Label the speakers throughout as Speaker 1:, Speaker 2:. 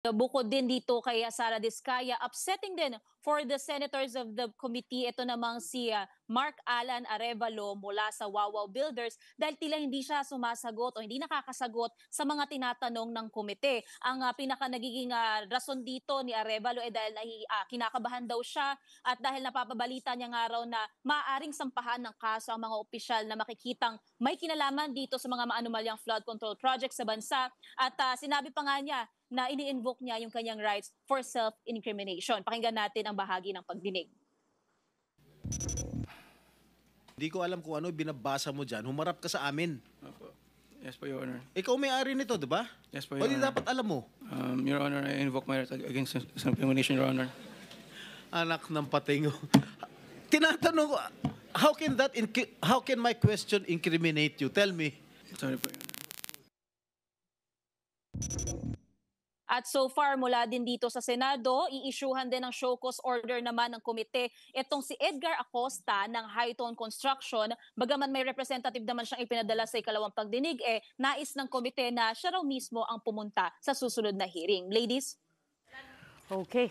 Speaker 1: Bukod din dito kay Sara Diskaya, upsetting din for the senators of the committee. Ito namang si Mark Alan Arevalo mula sa Wawaw Builders dahil tila hindi siya sumasagot o hindi nakakasagot sa mga tinatanong ng komite. Ang pinaka nagiging rason dito ni Arevalo dahil kinakabahan daw siya at dahil napapabalita niya nga raw na maaaring sampahan ng kaso ang mga opisyal na makikitang may kinalaman dito sa mga maanumalyang flood control project sa bansa. At sinabi pa nga niya na ini-invoke niya yung kanyang rights for self-incrimination. Pakinggan natin ang bahagi ng pagdinig.
Speaker 2: Hindi ko alam kung ano binabasa mo dyan. Humarap ka sa amin.
Speaker 3: Opo. Yes po, Your Honor.
Speaker 2: Ikaw may-ari nito, di ba?
Speaker 3: Yes po,
Speaker 2: O
Speaker 3: Your
Speaker 2: di
Speaker 3: Honor.
Speaker 2: dapat alam mo.
Speaker 3: Your Honor, I invoke my right against self-incrimination, Your Honor.
Speaker 2: Anak ng patingo. Tinatanong ko, how can my question incriminate you? Tell me.
Speaker 3: Sorry po, Your Honor.
Speaker 1: At so far, mula din dito sa Senado, i-issuehan din ng show cause order naman ng komite. Itong si Edgar Acosta ng Hightone Construction, bagaman may representative naman siyang ipinadala sa ikalawang pagdinig, nais ng komite na siya raw mismo ang pumunta sa susunod na hearing. Ladies?
Speaker 4: Okay.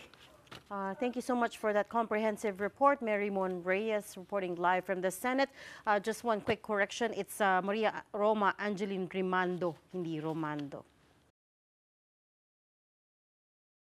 Speaker 4: Thank you so much for that comprehensive report. Mary Mon Reyes reporting live from the Senate. Just one quick correction. It's Maria Roma Angeline Rimando, hindi Romando.